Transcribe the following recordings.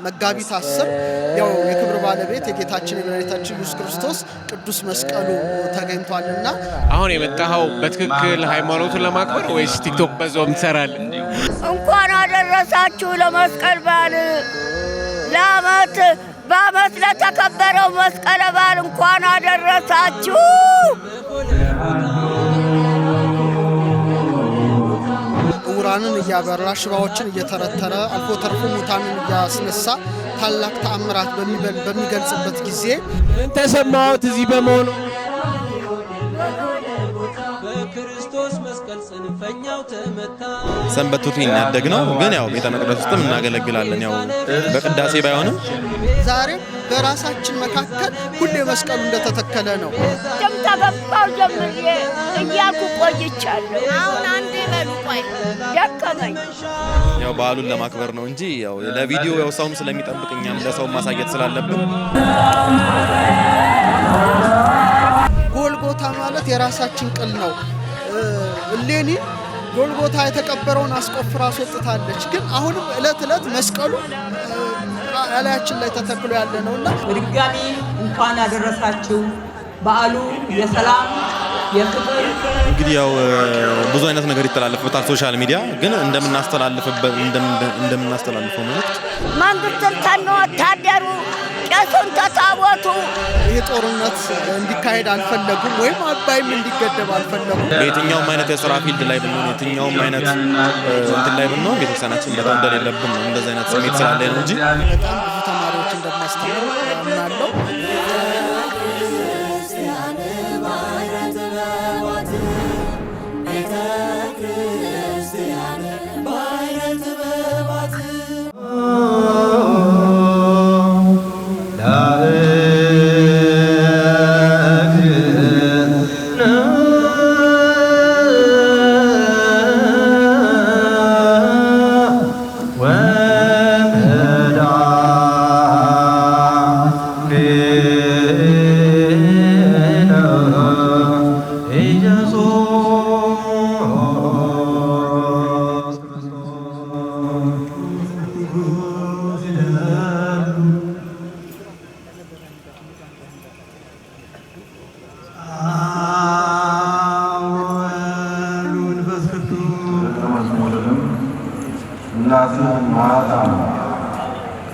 መጋቢት 10 ያው የክብር ባለቤት የጌታችን የመድኃኒታችን ኢየሱስ ክርስቶስ ቅዱስ መስቀሉ ተገኝቷልና አሁን የመጣኸው በትክክል ሃይማኖቱን ለማክበር ወይስ ቲክቶክ በዛውም ትሰራለህ? እንኳን አደረሳችሁ ለመስቀል በዓል በዓመት ለተከበረው መስቀል በዓል እንኳን አደረሳችሁ። ዕውራንን እያበራ ሽባዎችን እየተረተረ አልፎ ተርፎ ሙታንን እያስነሳ ታላቅ ተአምራት በሚገልጽበት ጊዜ ምን ተሰማዎት እዚህ በመሆኑ? ሰንበት ትምህርት ቤት ያደግነው ግን ያው ቤተ መቅደስ ውስጥም እናገለግላለን። ያው በቅዳሴ ባይሆንም ዛሬ በራሳችን መካከል ሁሌ መስቀሉ እንደተተከለ ነው። ተገባው ጀምሬ እያልኩ ቆይቻለሁ። አሁን አንዴ በሉ ቆይ ደከመኝ። ያው በዓሉን ለማክበር ነው እንጂ ያው ለቪዲዮ ያው ሰውም ስለሚጠብቅ እኛም ለሰው ማሳየት ስላለብን። ጎልጎታ ማለት የራሳችን ቅል ነው። እሌኒ ጎልጎታ የተቀበረውን አስቆፍራ አስወጥታለች። ግን አሁንም እለት እለት መስቀሉ አላያችን ላይ ተተክሎ ያለ ነውና በድጋሚ እንኳን አደረሳችሁ። በዓሉ የሰላም የፍቅር እንግዲህ ያው ብዙ አይነት ነገር ይተላለፍበታል ሶሻል ሚዲያ ግን እንደምናስተላልፈው መልእክት መንግስትን ተነ ወታደሩ ቄሱን ተታቦቱ ይህ ጦርነት እንዲካሄድ አልፈለጉም ወይም አባይም እንዲገደብ አልፈለጉም። በየትኛውም አይነት የሥራ ፊልድ ላይ ብንሆን የትኛውም አይነት እንትን ላይ ብንሆን ቤተክርስቲያናችን በጣም እንደሌለብን ነው እንደዚህ አይነት ስሜት ስላለኝ ነው እንጂ በጣም ብዙ ተማሪዎች እንደማስተምር አምናለሁ።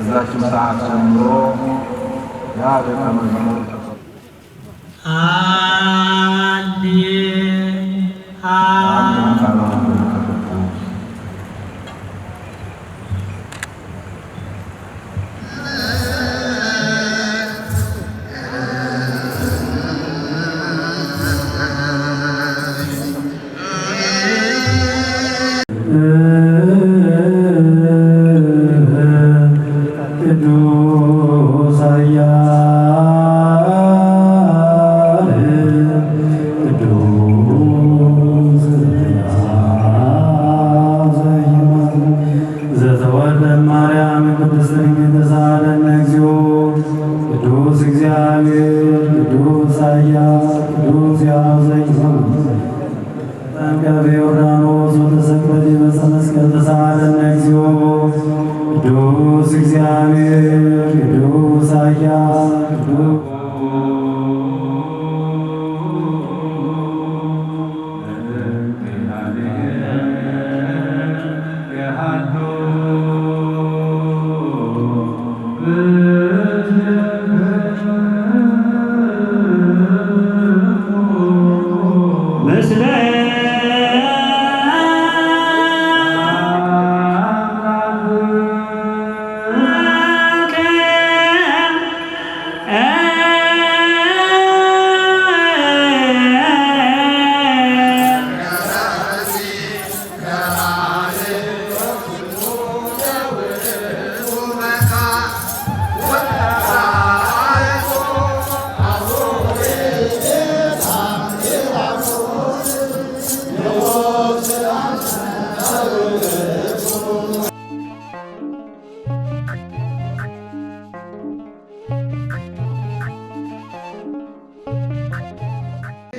እዛችን ሰዓት ጀምሮ ያ ደቀ መዝሙር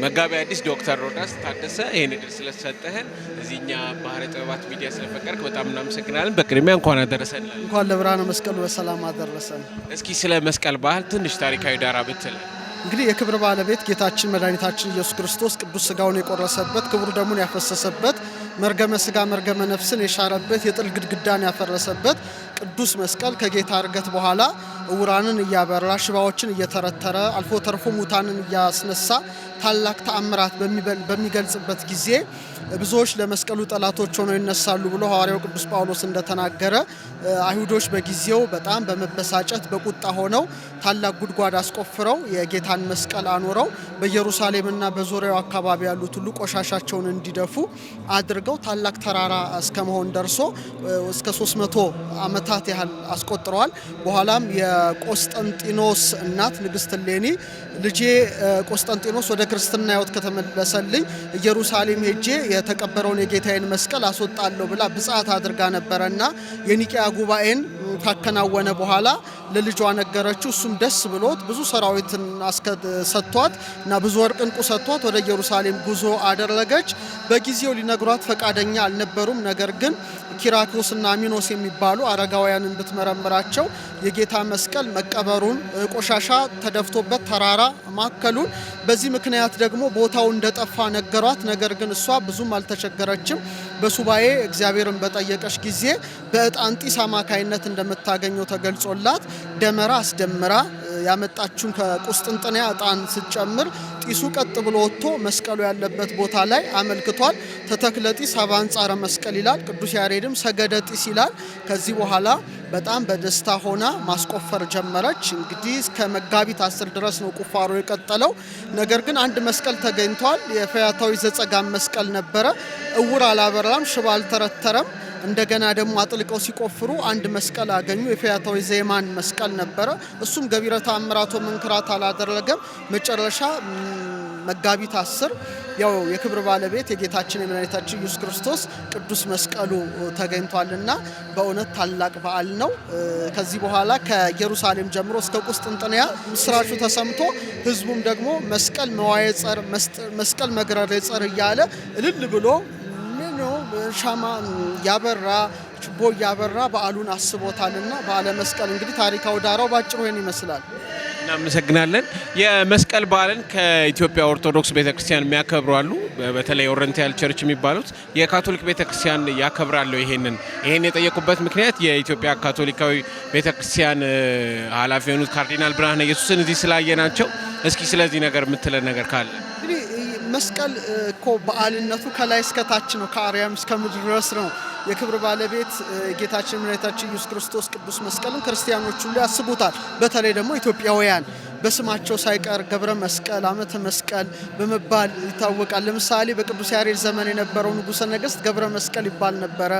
መጋቢ አዲስ ዶክተር ሮዳስ ታደሰ ይሄን እድል ስለሰጠህን እዚህኛ ባህረ ጥበባት ሚዲያ ስለፈቀድክ በጣም እናመሰግናለን። በቅድሚያ እንኳን አደረሰን። እንኳን ለብርሃነ መስቀሉ በሰላም አደረሰን። እስኪ ስለ መስቀል ባህል ትንሽ ታሪካዊ ዳራ ብትል። እንግዲህ የክብር ባለቤት ጌታችን መድኃኒታችን ኢየሱስ ክርስቶስ ቅዱስ ሥጋውን የቆረሰበት ክቡር ደሙን ያፈሰሰበት መርገመ ሥጋ መርገመ ነፍስን የሻረበት የጥል ግድግዳን ያፈረሰበት ቅዱስ መስቀል ከጌታ እርገት በኋላ እውራንን እያበራ ሽባዎችን እየተረተረ አልፎ ተርፎ ሙታንን እያስነሳ ታላቅ ተአምራት በሚገልጽበት ጊዜ ብዙዎች ለመስቀሉ ጠላቶች ሆነው ይነሳሉ ብሎ ሐዋርያው ቅዱስ ጳውሎስ እንደተናገረ አይሁዶች በጊዜው በጣም በመበሳጨት በቁጣ ሆነው ታላቅ ጉድጓድ አስቆፍረው የጌታን መስቀል አኖረው በኢየሩሳሌምና በዙሪያው አካባቢ ያሉት ሁሉ ቆሻሻቸውን እንዲደፉ አድርገው ታላቅ ተራራ እስከመሆን ደርሶ እስከ 300 ዓመታት ያህል አስቆጥረዋል። በኋላም የቆስጠንጢኖስ እናት ንግስት እሌኒ ልጄ ቆስጠንጢኖስ ወደ ክርስትና ሕይወት ከተመለሰልኝ ኢየሩሳሌም ሄጄ የተቀበረውን የጌታዬን መስቀል አስወጣለሁ ብላ ብጻት አድርጋ ነበረና የኒቂያ ጉባኤን ካከናወነ በኋላ ለልጇ ነገረችው። እሱም ደስ ብሎት ብዙ ሰራዊትን ሰጥቷት እና ብዙ ወርቅ ዕንቁ ሰጥቷት ወደ ኢየሩሳሌም ጉዞ አደረገች። በጊዜው ሊነግሯት ፈቃደኛ አልነበሩም። ነገር ግን ኪራኮስና ሚኖስ የሚባሉ አረጋውያንን ብትመረምራቸው የጌታ መስቀል መቀበሩን ቆሻሻ ተደፍቶበት ተራራ ማከሉን በዚህ ምክንያት ደግሞ ቦታው እንደጠፋ ነገሯት። ነገር ግን እሷ ብዙም አልተቸገረችም። በሱባኤ እግዚአብሔርን በጠየቀች ጊዜ በዕጣን ጢስ አማካይነት እንደምታገኘው ተገልጾላት ደመራ አስደምራ ያመጣችውን ከቁስጥንጥንያ ዕጣን ስትጨምር ጢሱ ቀጥ ብሎ ወጥቶ መስቀሉ ያለበት ቦታ ላይ አመልክቷል። ተተክለ ጢስ ሀበ አንጻረ መስቀል ይላል። ቅዱስ ያሬድም ሰገደ ጢስ ይላል። ከዚህ በኋላ በጣም በደስታ ሆና ማስቆፈር ጀመረች። እንግዲህ እስከ መጋቢት 10 ድረስ ነው ቁፋሮ የቀጠለው። ነገር ግን አንድ መስቀል ተገኝቷል። የፈያታዊ ዘጸጋም መስቀል ነበረ። እውር አላበራም፣ ሽባ አልተረተረም። እንደገና ደግሞ አጥልቀው ሲቆፍሩ አንድ መስቀል አገኙ። የፈያታዊ ዘየማን መስቀል ነበረ። እሱም ገቢረ ተአምራቶ መንክራት አላደረገም። መጨረሻ መጋቢት 10 ያው የክብር ባለቤት የጌታችን የመድኃኒታችን ኢየሱስ ክርስቶስ ቅዱስ መስቀሉ ተገኝቷልና በእውነት ታላቅ በዓል ነው። ከዚህ በኋላ ከኢየሩሳሌም ጀምሮ እስከ ቁስጥንጥንያ ምስራቹ ተሰምቶ ህዝቡም ደግሞ መስቀል መዋየ ጸር መስቀል መግረር ጸር እያለ እልል ብሎ ሻማ ያበራ ችቦ ያበራ በዓሉን አስቦታልና በዓለ መስቀል እንግዲህ ታሪካው ዳራው ባጭሩ ይሄን ይመስላል። እናመሰግናለን። የመስቀል በዓልን ከኢትዮጵያ ኦርቶዶክስ ቤተክርስቲያን የሚያከብሩ አሉ። በተለይ ኦሪየንታል ቸርች የሚባሉት የካቶሊክ ቤተክርስቲያን ያከብራሉ። ይሄን የጠየቁበት ምክንያት የኢትዮጵያ ካቶሊካዊ ቤተክርስቲያን ኃላፊ የሆኑት ካርዲናል ብርሃነ ኢየሱስን እዚህ ስላየናቸው እስኪ ስለዚህ ነገር የምትለን ነገር ካለ። እንግዲህ መስቀል እኮ በዓልነቱ ከላይ እስከ ታች ነው፣ ከአርያም እስከ ምድር ድረስ ነው። የክብር ባለቤት ጌታችን መድኃኒታችን ኢየሱስ ክርስቶስ ቅዱስ መስቀልን ክርስቲያኖች ሁሉ ያስቡታል። በተለይ ደግሞ ኢትዮጵያውያን በስማቸው ሳይቀር ገብረ መስቀል፣ ዓመተ መስቀል በመባል ይታወቃል። ለምሳሌ በቅዱስ ያሬድ ዘመን የነበረው ንጉሠ ነገሥት ገብረ መስቀል ይባል ነበረ።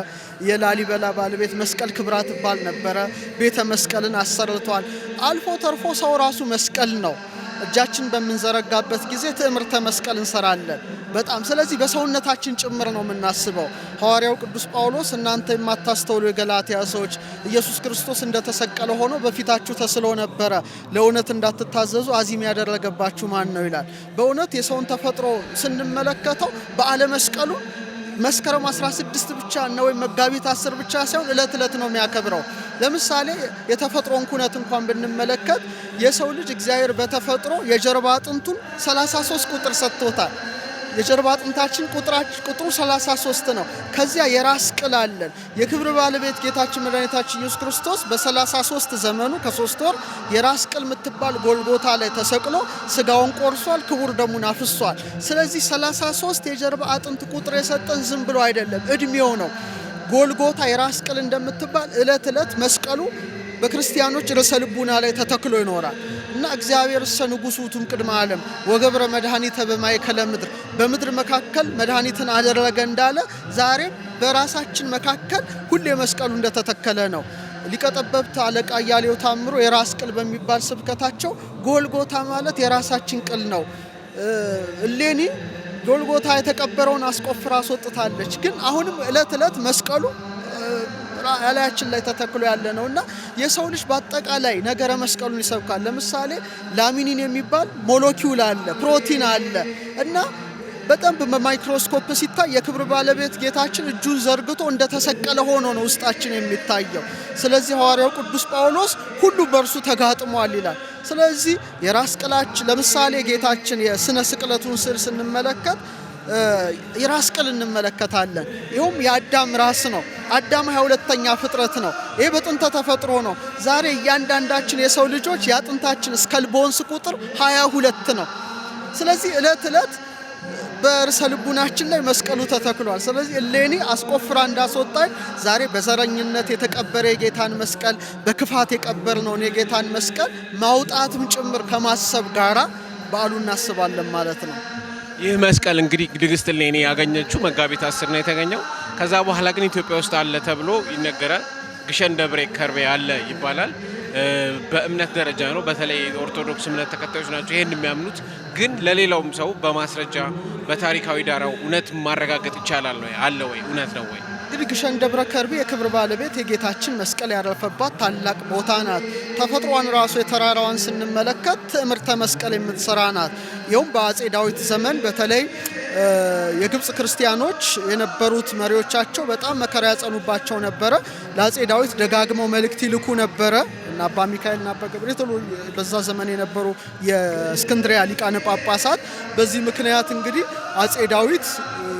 የላሊበላ ባለቤት መስቀል ክብራ ትባል ነበረ። ቤተ መስቀልን አሰርቷል። አልፎ ተርፎ ሰው ራሱ መስቀል ነው። እጃችን በምንዘረጋበት ጊዜ ትዕምርተ መስቀል እንሰራለን በጣም። ስለዚህ በሰውነታችን ጭምር ነው የምናስበው። ሐዋርያው ቅዱስ ጳውሎስ እናንተ የማታስተውሉ የገላትያ ሰዎች ኢየሱስ ክርስቶስ እንደተሰቀለ ሆኖ በፊታችሁ ተስሎ ነበረ፣ ለእውነት እንዳትታዘዙ አዚም ያደረገባችሁ ማን ነው ይላል። በእውነት የሰውን ተፈጥሮ ስንመለከተው በዓለ መስቀሉ መስከረም 16 ብቻ ነው ወይ መጋቢት 10 ብቻ ሳይሆን እለት ነው የሚያከብረው። ለምሳሌ የተፈጥሮን ኩነት እንኳን ብንመለከት የሰው ልጅ እግዚአብሔር በተፈጥሮ የጀርባ አጥንቱን 33 ቁጥር ሰጥቶታል። የጀርባ አጥንታችን ቁጥሩ 33 ነው። ከዚያ የራስ ቅል አለን። የክብር ባለቤት ጌታችን መድኃኒታችን ኢየሱስ ክርስቶስ በ33 ዘመኑ ከ3 ወር የራስ ቅል የምትባል ጎልጎታ ላይ ተሰቅሎ ስጋውን ቆርሷል፣ ክቡር ደሙን አፍሷል። ስለዚህ 33 የጀርባ አጥንት ቁጥር የሰጠን ዝም ብሎ አይደለም፣ እድሜው ነው። ጎልጎታ የራስ ቅል እንደምትባል እለት መስቀሉ በክርስቲያኖች ርዕሰ ልቡና ላይ ተተክሎ ይኖራል እና እግዚአብሔር እሰ ንጉሡ ውእቱም ቅድመ ዓለም ወገብረ መድኃኒተ በማእከለ ምድር፣ በምድር መካከል መድኃኒትን አደረገ እንዳለ ዛሬም በራሳችን መካከል ሁሌ መስቀሉ እንደተተከለ ነው። ሊቀ ጠበብት አለቃ እያሌው ታምሮ የራስ ቅል በሚባል ስብከታቸው ጎልጎታ ማለት የራሳችን ቅል ነው። እሌኒ ጎልጎታ የተቀበረውን አስቆፍራ አስወጥታለች። ግን አሁንም እለት መስቀሉ ላያችን ላይ ተተክሎ ያለ ነውና የሰው ልጅ በአጠቃላይ ነገረ መስቀሉን ይሰብካል። ለምሳሌ ላሚኒን የሚባል ሞለኪውል አለ፣ ፕሮቲን አለ እና በጣም በማይክሮስኮፕ ሲታይ የክብር ባለቤት ጌታችን እጁን ዘርግቶ እንደተሰቀለ ሆኖ ነው ውስጣችን የሚታየው። ስለዚህ ሐዋርያው ቅዱስ ጳውሎስ ሁሉ በእርሱ ተጋጥሟል ይላል። ስለዚህ የራስ ቅላችን ለምሳሌ ጌታችን የስነ ስቅለቱን ስዕል ስንመለከት የራስ ቅል እንመለከታለን። ይኸውም የአዳም ራስ ነው። አዳም 22ኛ ፍጥረት ነው። ይሄ በጥንተ ተፈጥሮ ነው። ዛሬ እያንዳንዳችን የሰው ልጆች የአጥንታችን ስከል ቦንስ ቁጥር 22 ነው። ስለዚህ ዕለት ዕለት በርዕሰ ልቡናችን ላይ መስቀሉ ተተክሏል። ስለዚህ እሌኒ አስቆፍራ እንዳስወጣኝ ዛሬ በዘረኝነት የተቀበረ የጌታን መስቀል በክፋት የቀበርነውን የጌታን መስቀል ማውጣትም ጭምር ከማሰብ ጋራ በዓሉ እናስባለን ማለት ነው። ይህ መስቀል እንግዲህ ንግስት እሌኒ ያገኘችው መጋቢት 10 ነው የተገኘው። ከዛ በኋላ ግን ኢትዮጵያ ውስጥ አለ ተብሎ ይነገራል። ግሸን ደብረ ከርቤ አለ ይባላል። በእምነት ደረጃ ነው። በተለይ ኦርቶዶክስ እምነት ተከታዮች ናቸው ይሄን የሚያምኑት። ግን ለሌላውም ሰው በማስረጃ በታሪካዊ ዳራው እውነት ማረጋገጥ ይቻላል ወይ? አለ ወይ? እውነት ነው ወይ? እንግዲህ ግሸን ደብረ ከርቤ የክብር ባለቤት የጌታችን መስቀል ያረፈባት ታላቅ ቦታ ናት። ተፈጥሯን ራሱ የተራራዋን ስንመለከት ትዕምርተ መስቀል የምትሰራ ናት። ይኸውም በአጼ ዳዊት ዘመን በተለይ የግብጽ ክርስቲያኖች የነበሩት መሪዎቻቸው በጣም መከራ ያጸኑባቸው ነበረ። ለአጼ ዳዊት ደጋግመው መልእክት ይልኩ ነበረ እና አባ ሚካኤል እና አባ ገብርኤል በዛ ዘመን የነበሩ የእስክንድሪያ ሊቃነ ጳጳሳት። በዚህ ምክንያት እንግዲህ አጼ ዳዊት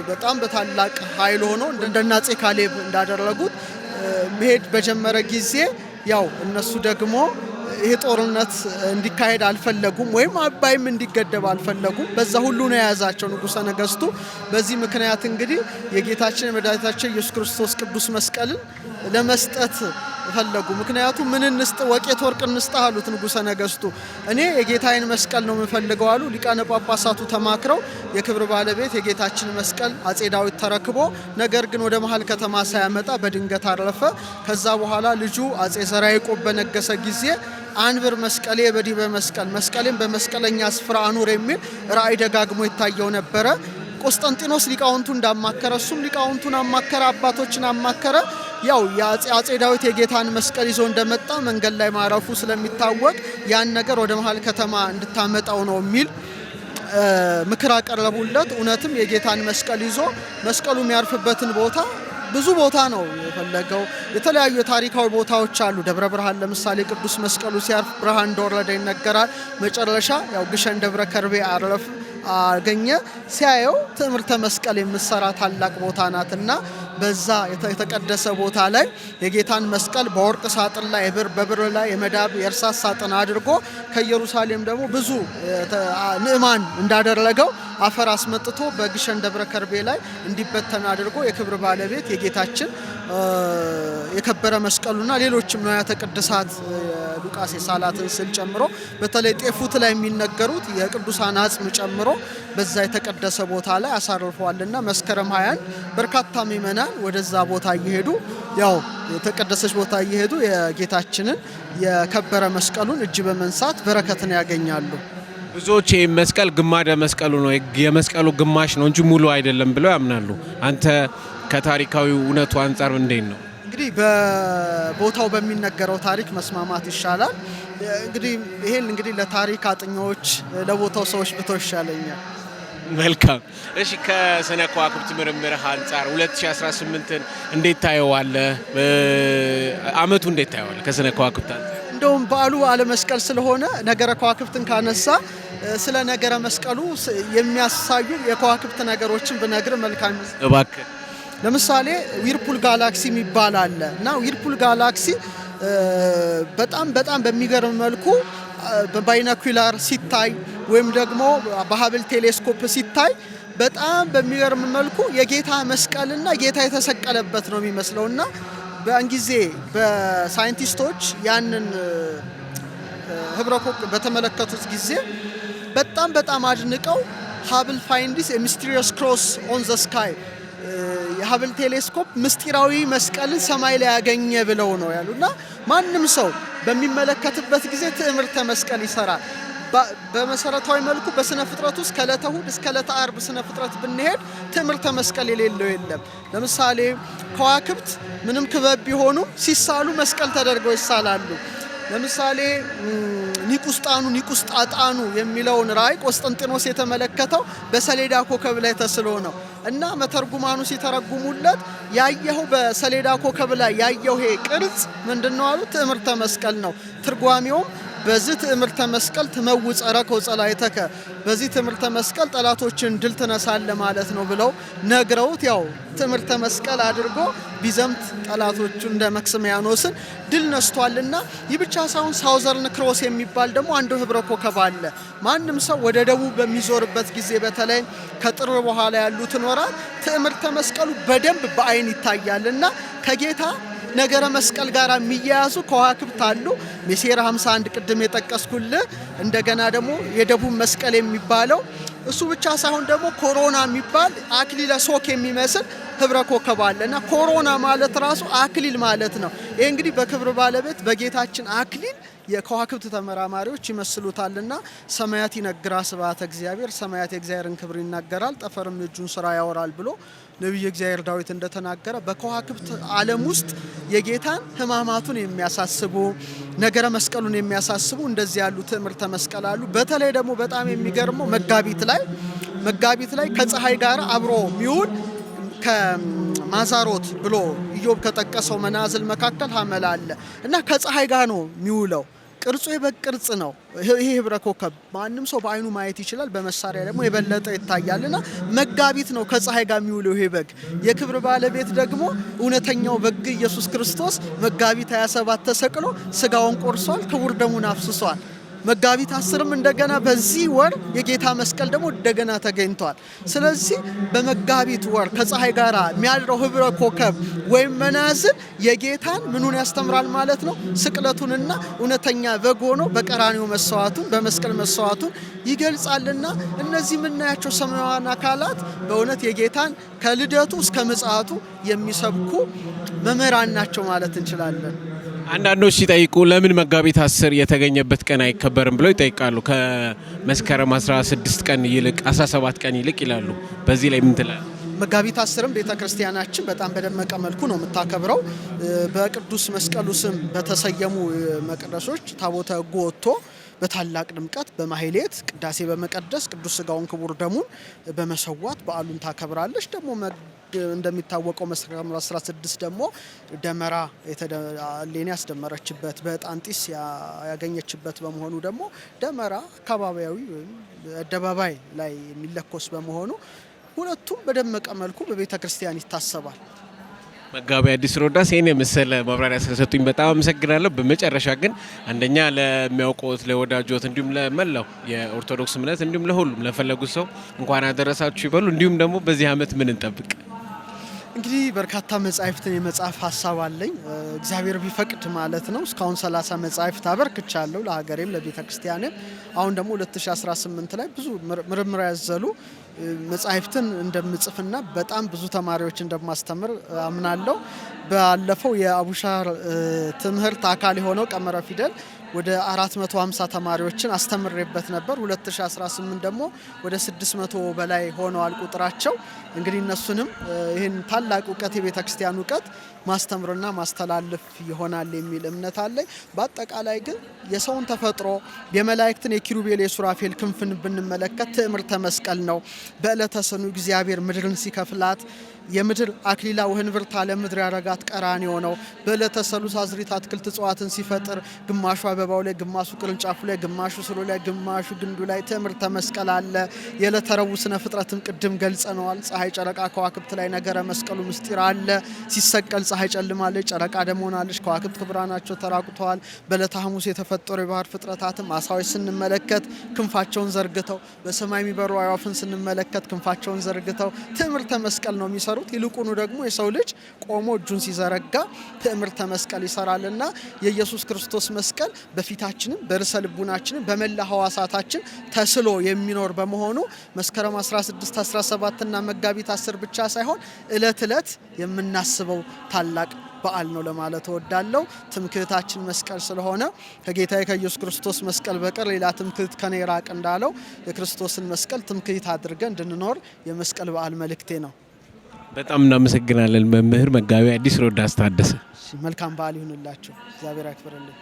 በጣም በታላቅ ኃይል ሆኖ እንደና አጼ ካሌብ እንዳደረጉት መሄድ በጀመረ ጊዜ ያው እነሱ ደግሞ ይሄ ጦርነት እንዲካሄድ አልፈለጉም፣ ወይም አባይም እንዲገደብ አልፈለጉም። በዛ ሁሉ ነው የያዛቸው ንጉሠ ነገሥቱ። በዚህ ምክንያት እንግዲህ የጌታችን የመድኃኒታችን ኢየሱስ ክርስቶስ ቅዱስ መስቀልን ለመስጠት ፈለጉ። ምክንያቱም ምን እንስጥ ወቄት ወርቅ እንስጥ አሉት ንጉሠ ነገሥቱ። እኔ የጌታዬን መስቀል ነው የምፈልገው አሉ። ሊቃነ ጳጳሳቱ ተማክረው የክብር ባለቤት የጌታችን መስቀል አጼ ዳዊት ተረክቦ፣ ነገር ግን ወደ መሀል ከተማ ሳያመጣ በድንገት አረፈ። ከዛ በኋላ ልጁ አጼ ዘርዓ ያዕቆብ በነገሰ ጊዜ አንብር መስቀሌ በዲበ መስቀል፣ መስቀሌን በመስቀለኛ ስፍራ አኑር የሚል ራእይ ደጋግሞ ይታየው ነበረ። ቆስጠንጢኖስ ሊቃውንቱ እንዳማከረ እሱም ሊቃውንቱን አማከረ፣ አባቶችን አማከረ። ያው የአጼ ዳዊት የጌታን መስቀል ይዞ እንደመጣ መንገድ ላይ ማረፉ ስለሚታወቅ ያን ነገር ወደ መሀል ከተማ እንድታመጣው ነው የሚል ምክር አቀረቡለት። እውነትም የጌታን መስቀል ይዞ መስቀሉ የሚያርፍበትን ቦታ ብዙ ቦታ ነው የፈለገው። የተለያዩ ታሪካዊ ቦታዎች አሉ። ደብረ ብርሃን ለምሳሌ ቅዱስ መስቀሉ ሲያርፍ ብርሃን እንደወረደ ይነገራል። መጨረሻ ያው ግሸን ደብረ ከርቤ አገኘ። ሲያየው ትዕምርተ መስቀል የምትሰራ ታላቅ ቦታ ናትና በዛ የተቀደሰ ቦታ ላይ የጌታን መስቀል በወርቅ ሳጥን ላይ በብር ላይ የመዳብ የእርሳስ ሳጥን አድርጎ ከኢየሩሳሌም ደግሞ ብዙ ንዕማን እንዳደረገው አፈር አስመጥቶ በግሸን ደብረ ከርቤ ላይ እንዲበተን አድርጎ የክብር ባለቤት የጌታችን የከበረ መስቀሉና ሌሎችም ንዋያተ ቅድሳት ሉቃስ የሳላትን ስዕል ጨምሮ በተለይ ጤፉት ላይ የሚነገሩት የቅዱሳን አጽም ጨምሮ በዛ የተቀደሰ ቦታ ላይ አሳርፈዋልና መስከረም 21 በርካታ ምእመናን ወደዛ ቦታ እየሄዱ ያው የተቀደሰች ቦታ እየሄዱ የጌታችንን የከበረ መስቀሉን እጅ በመንሳት በረከትን ያገኛሉ። ብዙዎች መስቀል ግማደ መስቀሉ ነው የመስቀሉ ግማሽ ነው እንጂ ሙሉ አይደለም ብለው ያምናሉ። አንተ ከታሪካዊ እውነቱ አንጻር እንዴት ነው? እንግዲህ በቦታው በሚነገረው ታሪክ መስማማት ይሻላል። እንግዲህ ይሄን እንግዲህ ለታሪክ አጥኚዎች ለቦታው ሰዎች ብተው ይሻለኛል። መልካም። እሺ፣ ከስነ ከዋክብት ምርምር አንጻር 2018ን እንዴት ታየዋለህ? አመቱ እንዴት ታየዋለህ ከስነ ከዋክብት አንጻር? እንደውም በዓሉ በዓለ መስቀል ስለሆነ ነገረ ከዋክብትን ካነሳ ስለ ነገረ መስቀሉ የሚያሳዩ የከዋክብት ነገሮችን ብነግር መልካም እባክህ። ለምሳሌ ዊርፑል ጋላክሲ የሚባል አለ እና ዊርፑል ጋላክሲ በጣም በሚገርም መልኩ በባይናኩላር ሲታይ ወይም ደግሞ በሀብል ቴሌስኮፕ ሲታይ በጣም በሚገርም መልኩ የጌታ መስቀልና ጌታ የተሰቀለበት ነው የሚመስለውና በአን ጊዜ በሳይንቲስቶች ያንን ህብረ ኮከብ በተመለከቱት ጊዜ በጣም አድንቀው ሀብል ፋይንድስ ሚስቴሪየስ ክሮስ ኦን ዘ ስካይ የሀብል ቴሌስኮፕ ምስጢራዊ መስቀልን ሰማይ ላይ ያገኘ ብለው ነው ያሉና ማንም ሰው በሚመለከትበት ጊዜ ትዕምርተ መስቀል ይሰራል። በመሰረታዊ መልኩ በስነ ፍጥረት ውስጥ ከዕለተ እሑድ እስከ ዕለተ ዓርብ ስነ ፍጥረት ብንሄድ ትምህርተ መስቀል የሌለው የለም። ለምሳሌ ከዋክብት ምንም ክበብ ቢሆኑ ሲሳሉ መስቀል ተደርገው ይሳላሉ። ለምሳሌ ኒቁስጣጣኑ የሚለውን ራእይ ቆስጠንጢኖስ የተመለከተው በሰሌዳ ኮከብ ላይ ተስሎ ነው እና መተርጉማኑ ሲተረጉሙለት ያየው በሰሌዳ ኮከብ ላይ ያየው ይሄ ቅርጽ ምንድነው አሉ? ትምህርተ መስቀል ነው። ትርጓሜውም በዚህ ትምህርተ መስቀል ትመውጽ ረከው ጸላይተከ፣ በዚህ ትምህርተ መስቀል ጠላቶችን ድል ትነሳለህ ማለት ነው ብለው ነግረውት ያው ትምህርተ መስቀል አድርጎ ቢዘምት ጠላቶቹ እንደ መክስሚያኖስን ድል ነስቷልና። ይህ ብቻ ሳይሆን ሳውዘርን ክሮስ የሚባል ደግሞ አንዱ ህብረ ኮከብ አለ። ማንም ሰው ወደ ደቡብ በሚዞርበት ጊዜ በተለይ ከጥር በኋላ ያሉትን ወራት ትምህርተ መስቀሉ በደንብ በአይን ይታያልና ከጌታ ነገረ መስቀል ጋር የሚያያዙ ከዋክብት አሉ። ሜሴር 51 ቅድም የጠቀስኩልህ እንደገና ደግሞ የደቡብ መስቀል የሚባለው እሱ ብቻ ሳይሆን ደግሞ ኮሮና የሚባል አክሊለ ሶክ የሚመስል ህብረ ኮከብ አለና ኮሮና ማለት ራሱ አክሊል ማለት ነው። ይሄ እንግዲህ በክብር ባለቤት በጌታችን አክሊል የከዋክብት ተመራማሪዎች ይመስሉታልና ሰማያት ይነግራ ስብሐተ እግዚአብሔር፣ ሰማያት የእግዚአብሔርን ክብር ይናገራል፣ ጠፈርም የእጁን ስራ ያወራል ብሎ ነቢዩ እግዚአብሔር ዳዊት እንደተናገረ በከዋክብት ዓለም ውስጥ የጌታን ሕማማቱን የሚያሳስቡ ነገረ መስቀሉን የሚያሳስቡ እንደዚህ ያሉ ትምህርተ መስቀል አሉ። በተለይ ደግሞ በጣም የሚገርመው መጋቢት ላይ ከፀሐይ ጋር አብሮ ሚውል ከማዛሮት ብሎ ኢዮብ ከጠቀሰው መናዝል መካከል ሐመል አለ እና ከፀሐይ ጋር ነው የሚውለው። ቅርጹ የበግ ቅርጽ ነው። ይሄ ህብረ ኮከብ ማንም ሰው በአይኑ ማየት ይችላል። በመሳሪያ ደግሞ የበለጠ ይታያልና መጋቢት ነው ከፀሐይ ጋር የሚውለው ይሄ በግ። የክብር ባለቤት ደግሞ እውነተኛው በግ ኢየሱስ ክርስቶስ መጋቢት 27 ተሰቅሎ ስጋውን ቆርሷል፣ ክቡር ደሙን አፍስሷል። መጋቢት 10ም እንደገና በዚህ ወር የጌታ መስቀል ደግሞ እንደገና ተገኝቷል። ስለዚህ በመጋቢት ወር ከፀሐይ ጋር የሚያድረው ህብረ ኮከብ ወይም መናዝል የጌታን ምኑን ያስተምራል ማለት ነው? ስቅለቱንና እውነተኛ በግ ሆኖ በቀራኒው መስዋዕቱን በመስቀል መስዋዕቱን ይገልጻልና እነዚህ የምናያቸው ሰማያውያን አካላት በእውነት የጌታን ከልደቱ እስከ ምጽአቱ የሚሰብኩ መምህራን ናቸው ማለት እንችላለን። አንዳንዶች ሲጠይቁ ለምን መጋቢት 10 የተገኘበት ቀን አይከበርም ብለው ይጠይቃሉ። ከመስከረም 16 ቀን ይልቅ 17 ቀን ይልቅ ይላሉ። በዚህ ላይ ምን ትላለህ? መጋቢት 10ም ቤተክርስቲያናችን በጣም በደመቀ መልኩ ነው የምታከብረው። በቅዱስ መስቀሉ ስም በተሰየሙ መቅደሶች ታቦተ ሕጉ ወጥቶ በታላቅ ድምቀት በማህሌት ቅዳሴ በመቀደስ ቅዱስ ስጋውን ክቡር ደሙን በመሰዋት በዓሉን ታከብራለች። ደግሞ እንደሚታወቀው መስከረም 16 ደግሞ ደመራ እሌኒ ያስደመረችበት በዕጣን ጢስ ያገኘችበት በመሆኑ ደግሞ ደመራ አካባቢያዊ አደባባይ ላይ የሚለኮስ በመሆኑ ሁለቱም በደመቀ መልኩ በቤተ ክርስቲያን ይታሰባል። መጋቢ አዲስ ሮዳስ ይሄን የመሰለ ማብራሪያ ስለሰጡኝ በጣም አመሰግናለሁ። በመጨረሻ ግን አንደኛ ለሚያውቁት ለወዳጆት እንዲሁም ለመላው የኦርቶዶክስ እምነት እንዲሁም ለሁሉም ለፈለጉት ሰው እንኳን አደረሳችሁ ይበሉ። እንዲሁም ደግሞ በዚህ ዓመት ምን እንጠብቅ? እንግዲህ በርካታ መጻሕፍትን የመጻፍ ሀሳብ አለኝ እግዚአብሔር ቢፈቅድ ማለት ነው። እስካሁን 30 መጻሕፍት አበርክቻለሁ ለሀገሬም ለቤተ ክርስቲያኔም። አሁን ደግሞ 2018 ላይ ብዙ ምርምር ያዘሉ መጻሕፍትን እንደምጽፍና በጣም ብዙ ተማሪዎች እንደማስተምር አምናለሁ። ባለፈው የአቡሻር ትምህርት አካል የሆነው ቀመረ ፊደል ወደ 450 ተማሪዎችን አስተምሬበት ነበር። 2018 ደግሞ ወደ 600 በላይ ሆነዋል ቁጥራቸው። እንግዲህ እነሱንም ይህን ታላቅ እውቀት የቤተ ክርስቲያን እውቀት ማስተምርና ማስተላለፍ ይሆናል የሚል እምነት አለኝ። በአጠቃላይ ግን የሰውን ተፈጥሮ የመላእክትን የኪሩቤል የሱራፌል ክንፍን ብንመለከት ትዕምርተ መስቀል ነው። በዕለተ ሰኑ እግዚአብሔር ምድርን ሲከፍላት የምድር አክሊላ ወህንብርታ ለምድር ያረጋት ቀራንዮ ነው። በዕለተ ሰሉስ አዝሪት አትክልት እጽዋትን ሲፈጥር ግማሹ አበባው ላይ፣ ግማሹ ቅርንጫፉ ላይ፣ ግማሹ ስሩ ላይ፣ ግማሹ ግንዱ ላይ ትዕምርተ መስቀል አለ። የዕለተ ረቡዕ ስነ ፍጥረትን ቅድም ገልጸነዋል። ፀሐይ፣ ጨረቃ፣ ከዋክብት ላይ ነገረ መስቀሉ ምስጢር አለ። ሲሰቀል ፀሐይ ጨልማለች፣ ጨረቃ ደም ሆናለች፣ ከዋክብት ክብራናቸው ተራቁተዋል። በዕለተ ሐሙስ የተፈጠሩ የባህር ፍጥረታትም አሳዎች ስንመለከት ክንፋቸውን ዘርግተው፣ በሰማይ የሚበሩ አዕዋፍን ስንመለከት ክንፋቸውን ዘርግተው ትዕምርተ መስቀል ነው የሚሰሩት። ይልቁኑ ደግሞ የሰው ልጅ ቆሞ እጁን ሲዘረጋ ትዕምርተ መስቀል ይሰራልና የኢየሱስ ክርስቶስ መስቀል በፊታችንም በርዕሰ ልቡናችንም በመላ ሐዋሳታችን ተስሎ የሚኖር በመሆኑ መስከረም 16፣ 17 እና መጋቢት 10 ብቻ ሳይሆን ዕለት ዕለት የምናስበው ታላቅ በዓል ነው ለማለት እወዳለሁ። ትምክህታችን መስቀል ስለሆነ ከጌታዬ ከኢየሱስ ክርስቶስ መስቀል በቀር ሌላ ትምክህት ከኔ ራቅ እንዳለው የክርስቶስን መስቀል ትምክህት አድርገን እንድንኖር የመስቀል በዓል መልእክቴ ነው። በጣም እናመሰግናለን መምህር መጋቢ አዲስ ሮዳስ ታደሰ። መልካም በዓል ይሁንላችሁ። እግዚአብሔር ያክብርልን።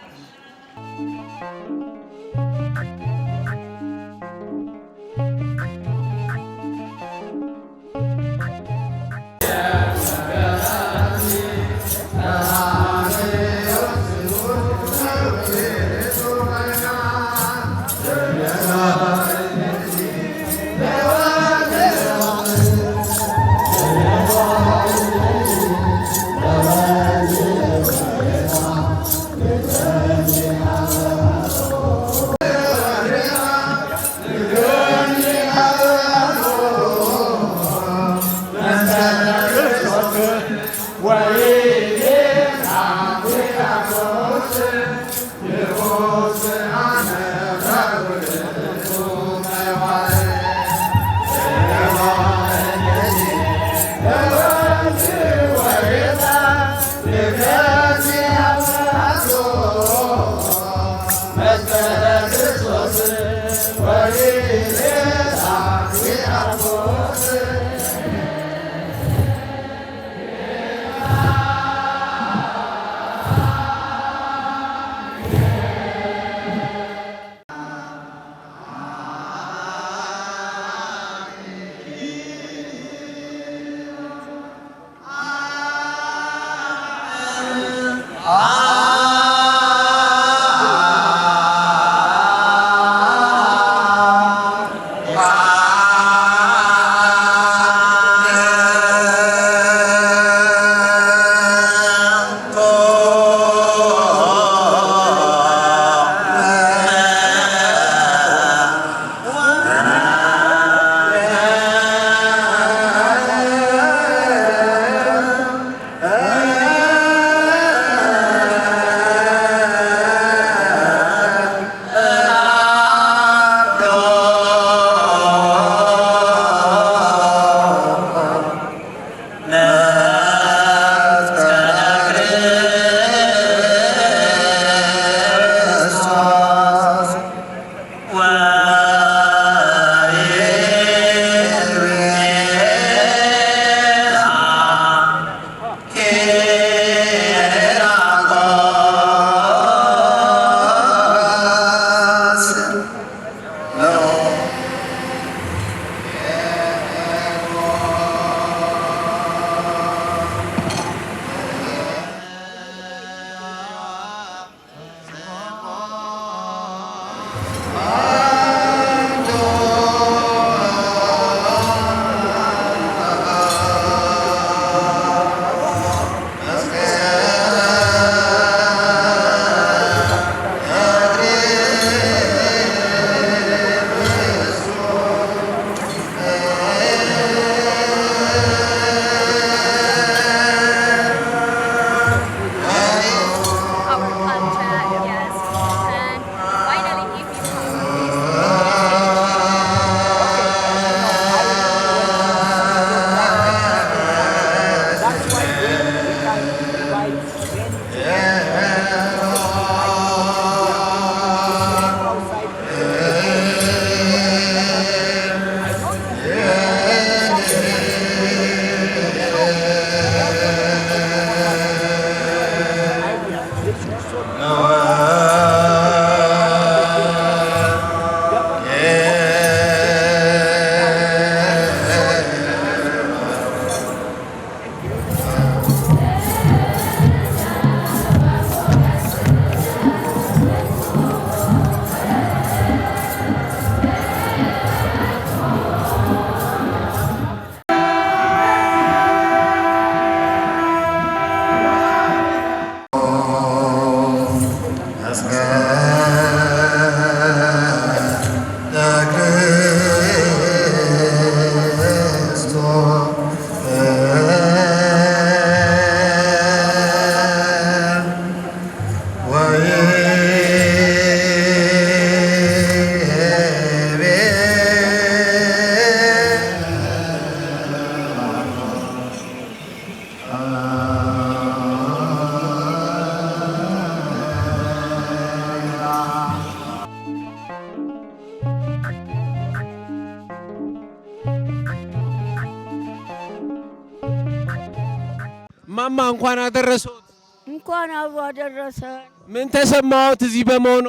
ተሰማ? እንኳን አደረሰዎት። እንኳን አብሮ አደረሰን። ምን ተሰማዎት እዚህ በመሆኑ?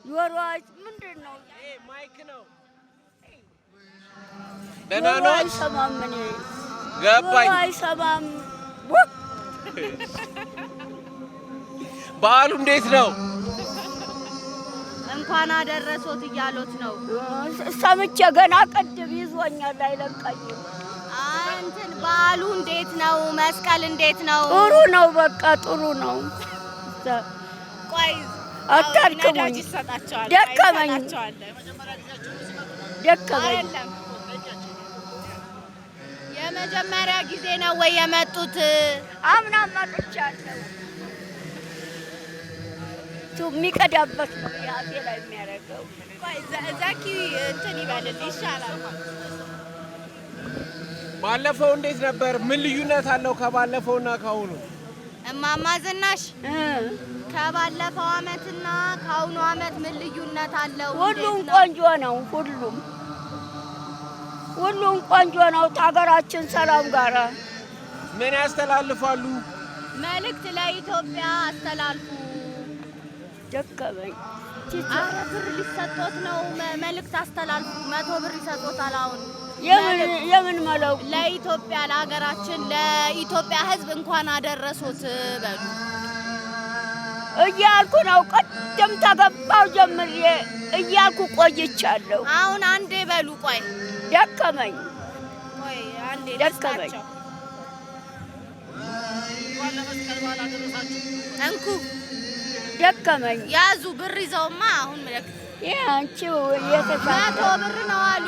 ጆሮአች ምንድን ነው? ማይክ ነው። ደህና ነው? አይሰማም። እኔ ገባኝ። አይሰማም። በዓሉ እንዴት ነው? እንኳን አደረሶት እያሉት ነው። ሰምቼ ገና ቅድም ይዞኛል፣ አይለቀኝም። እንትን በዓሉ እንዴት ነው? መስቀል እንዴት ነው? ጥሩ ነው። በቃ ጥሩ ነው። ቆይ አታድክሙኝ። ደከመኝ ደከመኝ። የመጀመሪያ ጊዜ ነው ወይ የመጡት? አምና መጥቻለሁ። የሚቀዳበት ነው የአፌ ላይ የሚያደርገው። ቆይ ዘኪ እንትን ይበልል ይሻላል። ባለፈው እንዴት ነበር? ምን ልዩነት አለው ከባለፈውና ካሁኑ? እማማ ዝናሽ ከባለፈው አመትና ካሁኑ አመት ምን ልዩነት አለው? ሁሉም ቆንጆ ነው። ሁሉም ቆንጆ ነው። ሀገራችን ሰላም ጋራ ምን ያስተላልፋሉ? መልእክት ለኢትዮጵያ አስተላልፉ። ደከመኝ። አረ ብር ሊሰጦት ነው። መልእክት አስተላልፉ። 100 ብር ይሰጦታል። አሁን የምን መለው ለኢትዮጵያ ለሀገራችን ለኢትዮጵያ ሕዝብ እንኳን አደረሶት በሉ እያልኩ ነው። ቅድም ተገባው ጀምሬ እያልኩ ቆይቻለሁ። አሁን አንዴ በሉ። ቆይ ደከመኝ። ቆይ አንዴ ደከመኝ። እንኩ ደከመኝ። ያዙ ብር ይዘውማ አሁን መልክ አንቺ የተሻለ 100 ብር ነው አሉ።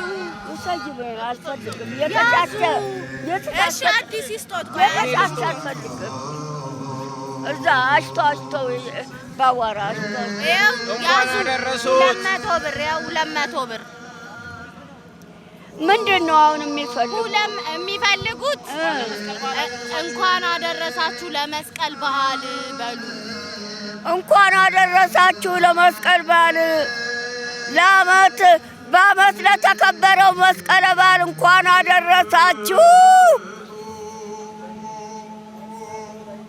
ውሰጂ። አልፈልግም። የተሻለ እሺ አዲስ ይስጦት። የተሻለ አልፈልግም። እዛ አሽቶ ባዋራ ያዙ 200 ብር። ያው 200 ብር ምንድን ነው አሁን የሚፈልጉት? እንኳን አደረሳችሁ ለመስቀል በዓል በሉ። እንኳን አደረሳችሁ ለመስቀል በዓል፣ በዓመት ለተከበረው መስቀል በዓል እንኳን አደረሳችሁ።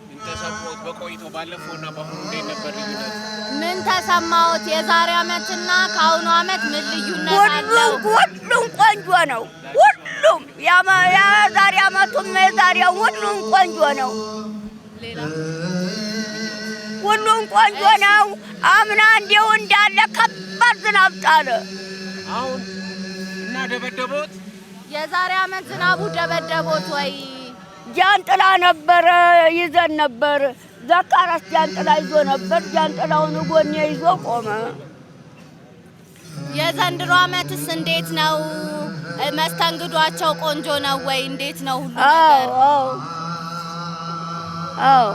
ምን ተሰማዎት? በቆይታው ባለፈውና በአሁኑ እንዴት ነበር ልዩነት? ምን ተሰማዎት? የዛሬ አመትና ከአሁኑ አመት ምን ልዩነት አለው? ሁሉም ቆንጆ ነው። ሁሉም የዛሬ አመቱም የዛሬው ሁሉም ቆንጆ ነው። ሁሉም ቆንጆ ነው። አምና እንዲሁ እንዳለ ከባድ ዝናብ ጣለ። አሁን እና ደበደቦት? የዛሬ አመት ዝናቡ ደበደቦት ወይ? ጃንጥላ ነበረ ይዘን ነበር። ዘካራስ ጃንጥላ ይዞ ነበር። ጃንጥላውን ጎኔ ይዞ ቆመ። የዘንድሮ አመትስ እንዴት ነው? መስተንግዷቸው ቆንጆ ነው ወይ? እንዴት ነው ሁሉ ነገር? አዎ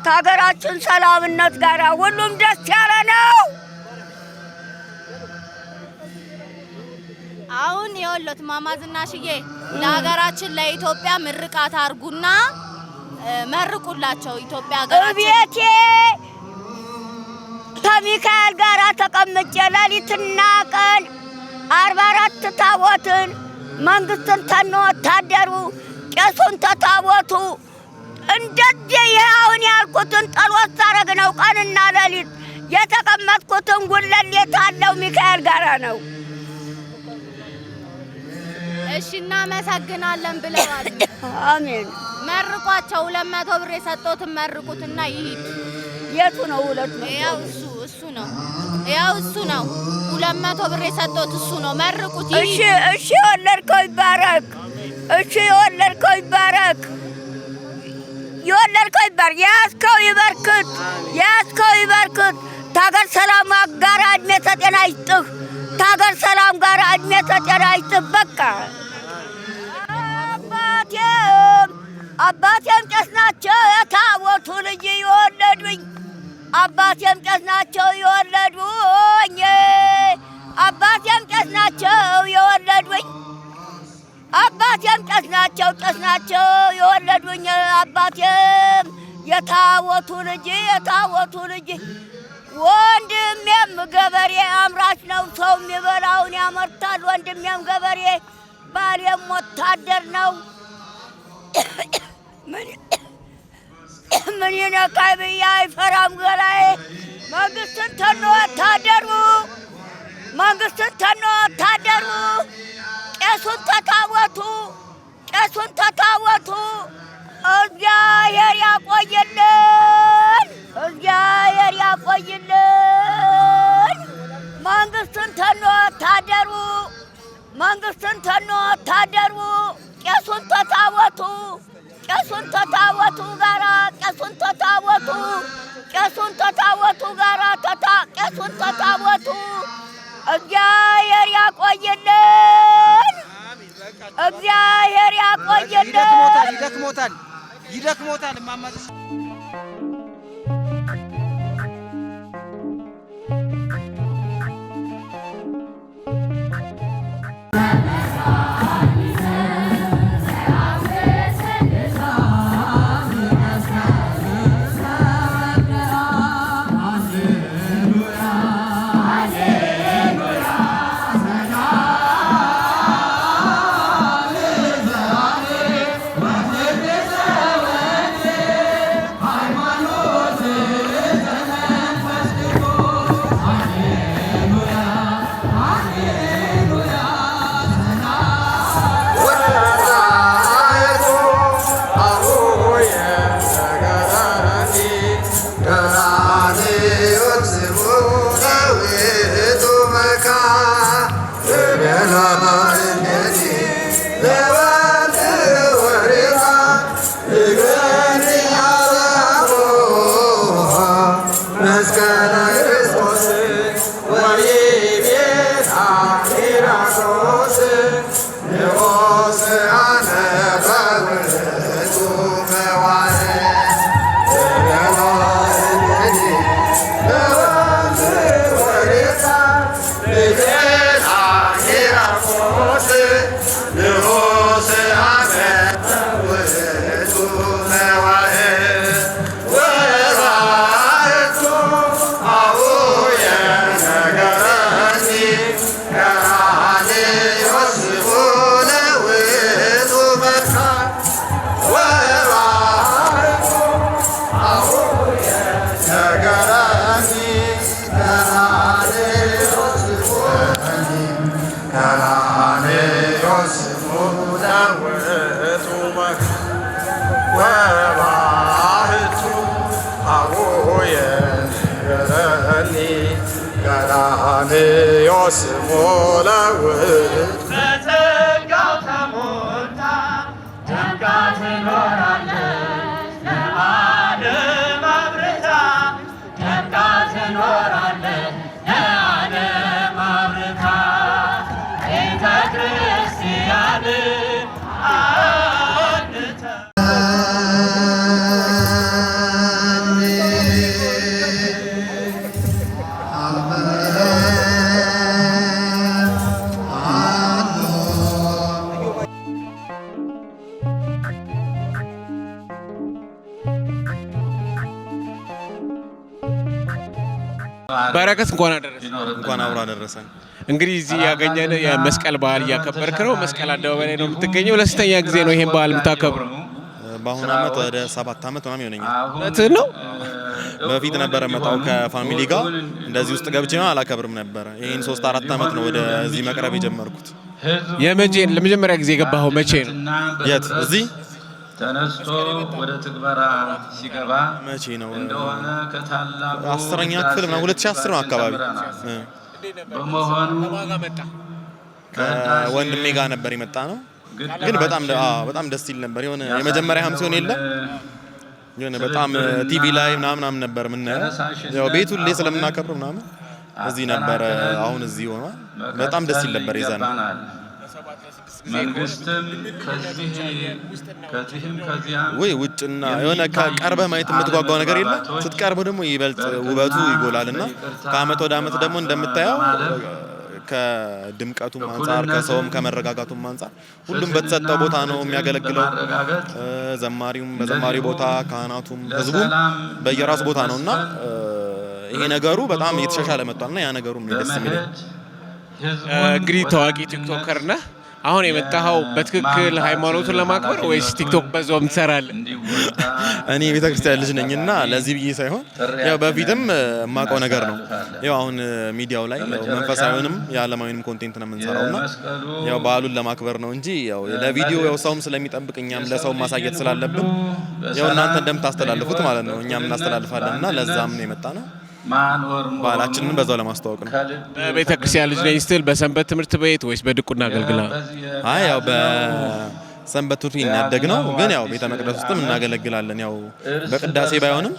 ከሀገራችን ሰላምነት ጋር ሁሉም ደስ ያለ ነው። አሁን የወሎት ማማ ዝናሽዬ ለሀገራችን ለኢትዮጵያ ምርቃት አርጉና መርቁላቸው። ኢትዮጵያ ሀገራችን ቤቴ ከሚካኤል ጋር ተቀምጬ ሌሊትና ቀን 44 ታቦትን መንግስትን ተነ ወታደሩ ቄሱን ተታቦቱ እንደዚህ ይኸውን ያልኩትን ጸሎት ሳረግ ነው። ቀንና ሌሊት የተቀመጥኩትን ጉለሌ ታለው ሚካኤል ጋራ ነው። እሺ እናመሰግናለን ብለዋል። አሜን። መርቋቸው 200 ብር የሰጡትን መርቁትና ይሂድ። የቱ ነው 200? ያው እሱ ነው። ያው እሱ ነው 200 ብር የሰጡት እሱ ነው። መርቁት ይሂድ። እሺ የወለድከው ይባረክ። እሺ የወለድከው ይባረክ። የወለድከው ይባረክ። ያዝከው ይበርክት። ያዝከው ይበርክት። ታገር ሰላም ጋር እድሜ ተጤና ይስጥህ። ታገር ሰላም ጋር እድሜ ተጤና ይስጥህ። በቃ አባቴም ቄስ ናቸው የታቦቱ ልጅ የወለዱኝ። አባቴም ቄስ ናቸው የወለዱኝ። አባቴም ቄስ ናቸው የወለዱኝ። አባቴም ቄስ ናቸው የወለዱኝ። አባቴም የታቦቱ ልጅ ወንድሜም ገበሬ አምራች ነው። ሰው የሚበላውን ያመርታል። ወንድሜም ገበሬ፣ ባሌም ወታደር ነው። ምን ይነካይ ብዬ አይፈራም ገላዬ መንግስትን ተኖ ወታደሩ ቄሱን ተታወቱ እግዚአብሔር ያቆይልን መንግስትን ተኖ ወታደሩ ቄሱን ተታወቱ ጋራ እግዚአብሔር ያቆይልን ይደክሞታል እማማ በረከት እንኳን አብሮ አደረሰን። እንግዲህ እዚህ ያገኘን የመስቀል በዓል እያከበርክ ነው። መስቀል አደባባይ ላይ ነው የምትገኘው። ለስተኛ ጊዜ ነው ይሄን በዓል የምታከብረው? በአሁኑ ዓመት ወደ 7 ዓመት ምናምን ይሆነኛል። እውነትህን ነው? በፊት ነበረ መጣው ከፋሚሊ ጋር እንደዚህ ውስጥ ገብቼ ነው አላከብርም ነበረ። ይሄን 3-4 ዓመት ነው ወደዚህ መቅረብ የጀመርኩት። ለመጀመሪያ ጊዜ የገባኸው መቼ ነው? የት? እዚህ ተነስቶ ወደ ትግበራ ሲገባ መቼ ነው? እንደሆነ ከታላቁ 10ኛ ክፍል ነው 2010 ነው አካባቢ በመሆኑ ከወንድሜ ጋር ነበር የመጣ ነው። ግን በጣም ደስ ይል ነበር። የሆነ የመጀመሪያ ሲሆን የሆነ በጣም ቲቪ ላይ ምናምን ነበር የምናየው። ያው ቤቱ ላይ ስለምናከብር ምናምን እዚህ ነበረ። አሁን እዚህ ሆኗል። በጣም ደስ ይል ነበር ይዘና መንግስትም ከዚህም ከዚያም ወይ ውጭና የሆነ ከቀርበህ ማየት የምትጓጓው ነገር የለ። ስትቀርበው ደግሞ ይበልጥ ውበቱ ይጎላልና ከአመት ወደ አመት ደግሞ እንደምታየው ከድምቀቱም አንፃር ከሰውም ከመረጋጋቱም አንፃር ሁሉም በተሰጠው ቦታ ነው የሚያገለግለው። ዘማሪውም በዘማሪ ቦታ፣ ካህናቱም ህዝቡም በየራሱ ቦታ ነውና ይሄ ነገሩ በጣም እየተሻሻለ መጥቷልና ያ ነገሩም ደስ የሚል። እንግዲህ ታዋቂ ቲክቶከር ነህ። አሁን የመጣኸው በትክክል ሃይማኖቱን ለማክበር ወይስ ቲክቶክ በዛውም ትሰራለህ? እኔ ቤተክርስቲያን ልጅ ነኝና ለዚህ ብዬ ሳይሆን ያው በፊትም የማውቀው ነገር ነው። ያው አሁን ሚዲያው ላይ ያው መንፈሳዊንም የዓለማዊንም ኮንቴንት ነው የምንሰራውና ያው በዓሉን ለማክበር ነው እንጂ ያው ለቪዲዮ ያው ሰውም ስለሚጠብቅ እኛም ለሰው ማሳየት ስላለብን ያው እናንተ እንደምታስተላልፉት ማለት ነው እኛም እናስተላልፋለንና ለዛም ነው የመጣ ነው። ባህላችንን በዛው ለማስተዋወቅ ነው። በቤተ ክርስቲያን ልጅ ነኝ ስትል በሰንበት ትምህርት ቤት ወይስ በድቁና አገልግላ? አይ ያው በሰንበት ትምህርት ቤት ያደግነው ግን ያው ቤተ መቅደስ ውስጥም እናገለግላለን። ያው በቅዳሴ ባይሆንም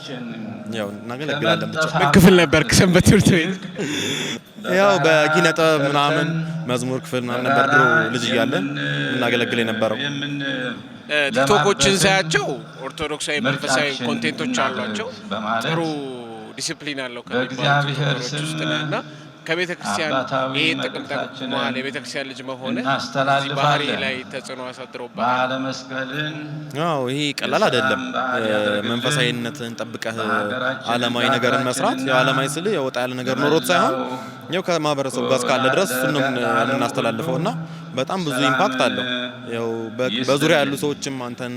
ያው እናገለግላለን። ብቻ ምን ክፍል ነበርክ ሰንበት ትምህርት ቤት? ያው በኪነ ጥበብ ምናምን መዝሙር ክፍል ምናምን ነበር ድሮ ልጅ እያለን እናገለግል የነበረው። ቲክቶኮችን ሳያቸው ኦርቶዶክሳዊ መንፈሳዊ ኮንቴንቶች አሏቸው። ጥሩ ዲሲፕሊን አለው ከሚባሉት ውስጥ ነውና ከቤተ ክርስቲያን ይሄ ጥቅም ጠቅሟል። የቤተ ክርስቲያን ልጅ መሆን እዚህ ባህሪ ላይ ተጽዕኖ አሳድሮብሃል? አዎ ይሄ ቀላል አይደለም። መንፈሳዊነትን ጠብቀህ ዓለማዊ ነገርን መስራት ያው ዓለማዊ ስል የወጣ ያለ ነገር ኖሮት ሳይሆን ያው ከማህበረሰቡ ጋር እስካለ ድረስ እሱን ነው የምናስተላልፈውና በጣም ብዙ ኢምፓክት አለው። ያው በዙሪያ ያሉ ሰዎችም አንተን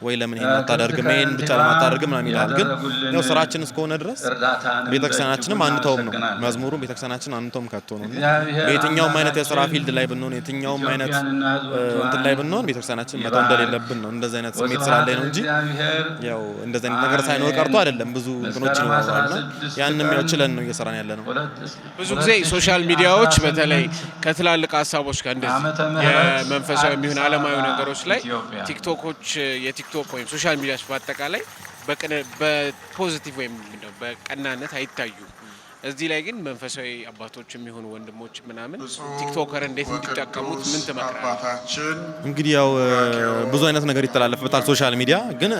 ወይ ለምን ይሄን አታደርግም ይሄን ብቻ ለማታደርግም ምናምን ይላል። ግን ያው ስራችን እስከሆነ ድረስ ቤተክርስቲያናችንም አንተውም ነው መዝሙሩን ቤተክርስቲያናችን አንተውም ከቶ ነው። በየትኛውም አይነት የሥራ ፊልድ ላይ ብንሆን የትኛውም አይነት እንትን ላይ ብንሆን ቤተክርስቲያናችን መተው እንደሌለብን ነው። እንደዚህ አይነት ስሜት ስላለኝ ነው እንጂ ያው እንደዚህ አይነት ነገር ሳይኖር ቀርቶ አይደለም። ብዙ እንትኖች ይኖራሉና ያንንም ያው ችለን ነው እየሰራን ያለ ነው። ብዙ ጊዜ ሶሻል ሚዲያዎች በተለይ ከትላልቅ ሀሳቦች ጋር እንደዚህ የመንፈሳዊ የሚሆን ዓለማዊ ነገሮች ላይ ቲክቶኮች የቲክቶክ ወይም ሶሻል ሚዲያዎች በአጠቃላይ በፖዚቲቭ ወይም በቀናነት አይታዩም። እዚህ ላይ ግን መንፈሳዊ አባቶች የሚሆኑ ወንድሞች ምናምን ቲክቶከር እንዴት እንዲጠቀሙት ምን ትመክራለህ? እንግዲህ ያው ብዙ አይነት ነገር ይተላለፍበታል ሶሻል ሚዲያ ግን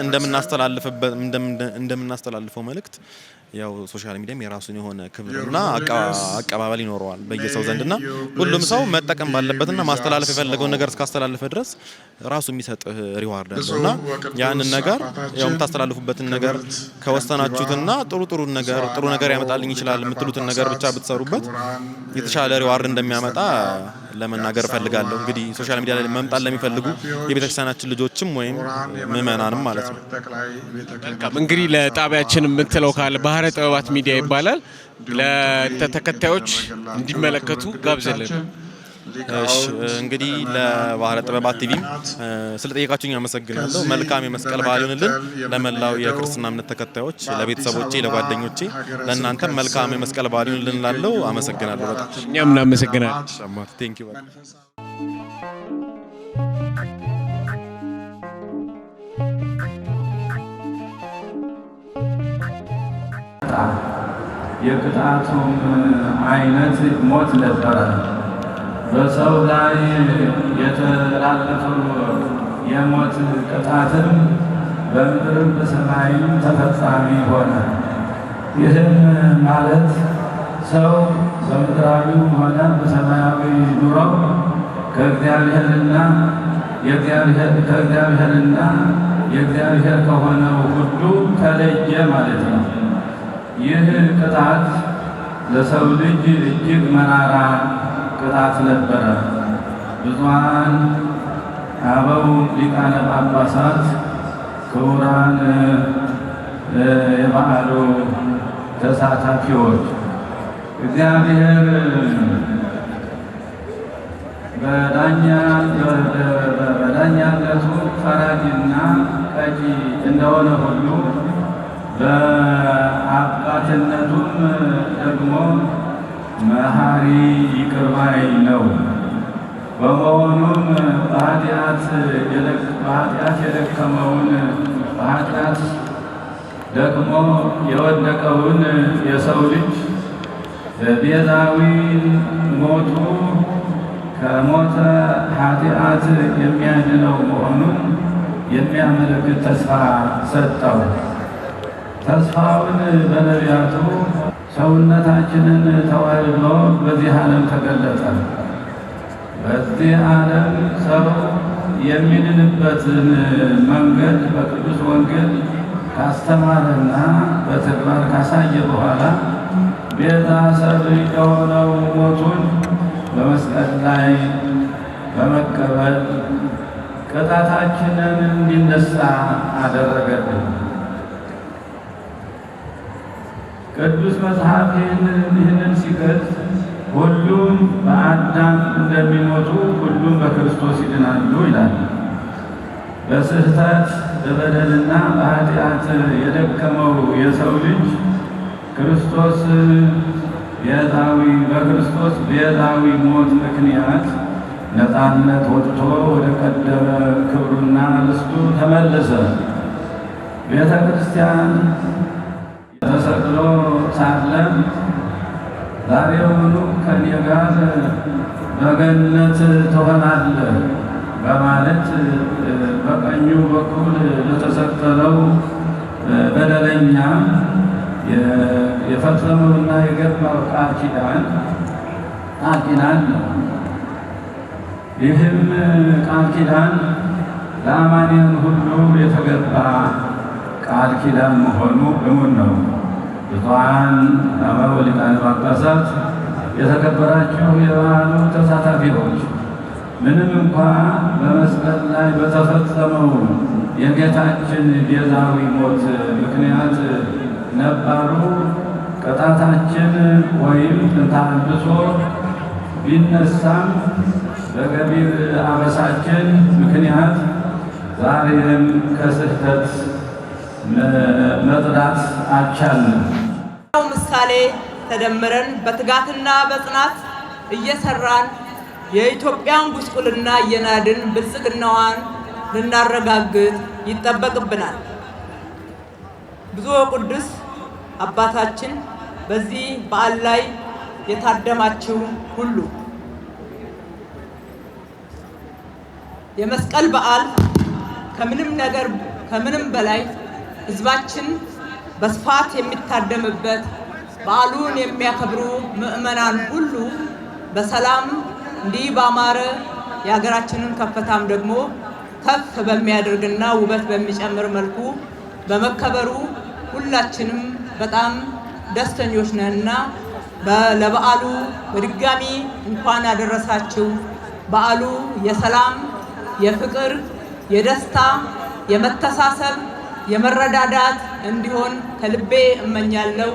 እንደምናስተላልፈው መልእክት ያው ሶሻል ሚዲያም የራሱን የሆነ ክብርና አቀባበል ይኖረዋል በየሰው ዘንድና ሁሉም ሰው መጠቀም ባለበትና ማስተላለፍ የፈለገውን ነገር እስካስተላለፈ ድረስ ራሱ የሚሰጥህ ሪዋርድ አለውና ያንን ነገር ያው የምታስተላልፉበትን ነገር ከወሰናችሁትና ጥሩ ነገር ያመጣልኝ ይችላል የምትሉትን ነገር ብቻ ብትሰሩበት የተሻለ ሪዋርድ እንደሚያመጣ ለመናገር ፈልጋለሁ። እንግዲህ ሶሻል ሚዲያ ላይ መምጣት ለሚፈልጉ የቤተክርስቲያናችን ልጆችም ወይም ምዕመናንም ማለት ነው። እንግዲህ ለጣቢያችን የምትለው ካለ ባህረ ጥበባት ሚዲያ ይባላል ለተከታዮች እንዲመለከቱ ጋብዘልን። እሺ እንግዲህ ለባህረ ጥበባት ቲቪ ስለጠየቃችሁኝ አመሰግናለሁ። መልካም የመስቀል በዓል ይሁንልን። ለመላው የክርስትና እምነት ተከታዮች፣ ለቤተሰቦቼ፣ ለጓደኞቼ ለእናንተም መልካም የመስቀል በዓል ይሁንልን እላለሁ። አመሰግናለሁ በጣም። እኛም እናመሰግናለን። ቴንክ ዩ። የቅጣቱም አይነት ሞት ነበረ። በሰው ላይ የተላለፈው የሞት ቅጣትም በምድርም በሰማይም ተፈጻሚ ሆነ። ይህም ማለት ሰው በምድራዊው ሆነ በሰማያዊ ኑሮው ከእግዚአብሔርና የእግዚአብሔር ከሆነው ሁሉ ተለየ ማለት ነው። ይህ ቅጣት ለሰው ልጅ እጅግ መራራ ቅጣት ነበረ። ብዙኃን አበው ሊቃነ ጳጳሳት፣ ክቡራን የበዓሉ ተሳታፊዎች እግዚአብሔር በዳኛነቱ ፈራጅና ቀጪ እንደሆነ ሁሉ በአባትነቱም ደግሞ መሐሪ ይቅር ባይ ነው። በመሆኑም በኃጢአት የደከመውን በኃጢአት ደግሞ የወደቀውን የሰው ልጅ ቤዛዊ ሞቱ ከሞተ ኃጢአት የሚያድነው መሆኑን የሚያመለክት ተስፋ ሰጠው። ተስፋውን በነቢያቱ ሰውነታችንን ተዋህዶ በዚህ ዓለም ተገለጠ። በዚህ ዓለም ሰው የሚድንበትን መንገድ በቅዱስ ወንጌል ካስተማረና በተግባር ካሳየ በኋላ ቤዛ ሰብእ የሆነው ሞቱን በመስቀል ላይ በመቀበል ቅጣታችንን እንዲነሳ አደረገልን። ቅዱስ መጽሐፍ ይህንን ሲገልጽ ሁሉም በአዳም እንደሚሞቱ ሁሉም በክርስቶስ ይድናሉ ይላል። በስህተት በበደልና በኃጢአት የደከመው የሰው ልጅ በክርስቶስ ቤዛዊ ሞት ምክንያት ነፃነት ወጥቶ ወደ ቀደመ ክብሩና ርስቱ ተመለሰ። ቤተ ክርስቲያን ተሰቅሎ ሳለ ዛሬውኑ ከኔ ጋር በገነት ትሆናለህ በማለት በቀኙ በኩል ለተሰቀለው በደለኛ የፈጸመውና የገባው ቃል ኪዳን ነው። ይህም ቃል ኪዳን ለአማንያን ሁሉ የተገባ ቃል ኪዳን መሆኑ እሙን ነው። ብፁዓን አበው ሊቃነ ጳጳሳት፣ የተከበራችሁ የበዓሉ ተሳታፊዎች፣ ምንም እንኳ በመስቀል ላይ በተፈጸመው የጌታችን ቤዛዊ ሞት ምክንያት ነባሩ ቅጣታችን ወይም ተሐድሶ ቢነሳም በገቢር አበሳችን ምክንያት ዛሬም ከስህተት መጽዳት አልቻልንም። ምሳሌ ተደምረን በትጋትና በጽናት እየሰራን የኢትዮጵያን ጉስቁልና እየናድን ብልጽግናዋን ልናረጋግጥ ይጠበቅብናል። ብፁዕ ወቅዱስ አባታችን፣ በዚህ በዓል ላይ የታደማችሁ ሁሉ የመስቀል በዓል ከምንም በላይ ሕዝባችን በስፋት የሚታደምበት በዓሉን የሚያከብሩ ምዕመናን ሁሉ በሰላም እንዲህ ባማረ የሀገራችንን ከፍታም ደግሞ ከፍ በሚያደርግና ውበት በሚጨምር መልኩ በመከበሩ ሁላችንም በጣም ደስተኞች ነንና ለበዓሉ በድጋሚ እንኳን ያደረሳችሁ። በዓሉ የሰላም፣ የፍቅር፣ የደስታ፣ የመተሳሰብ፣ የመረዳዳት እንዲሆን ከልቤ እመኛለሁ።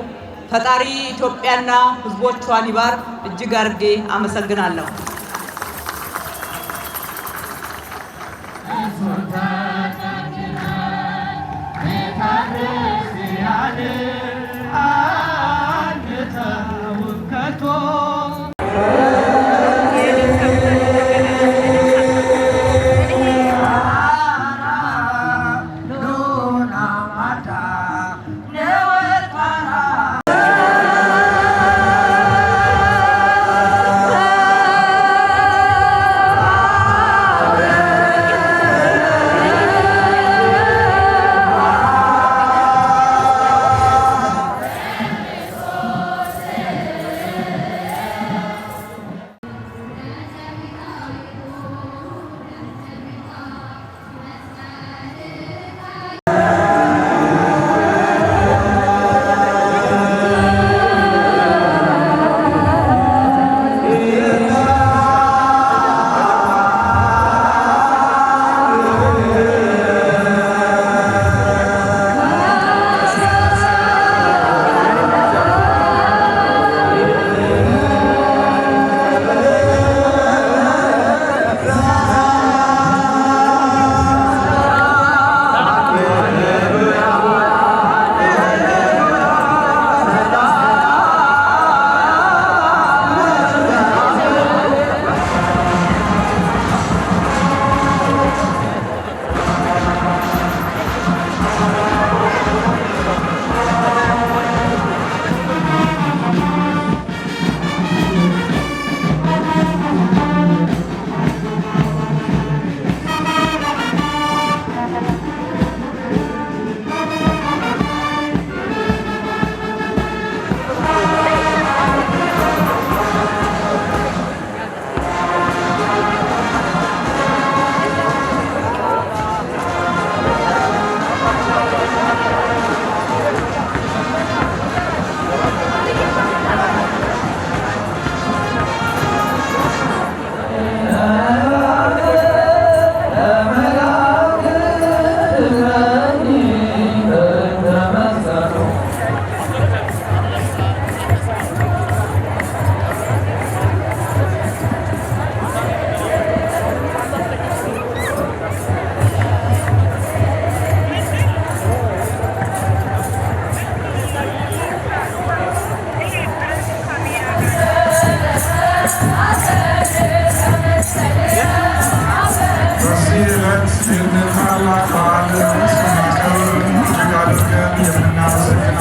ፈጣሪ ኢትዮጵያና ሕዝቦቿን ይባርክ። እጅግ አድርጌ አመሰግናለሁ። ይህንን ታላቅ በዓል ስናከብር እጅግ አድርገን የምናመሰግናችሁ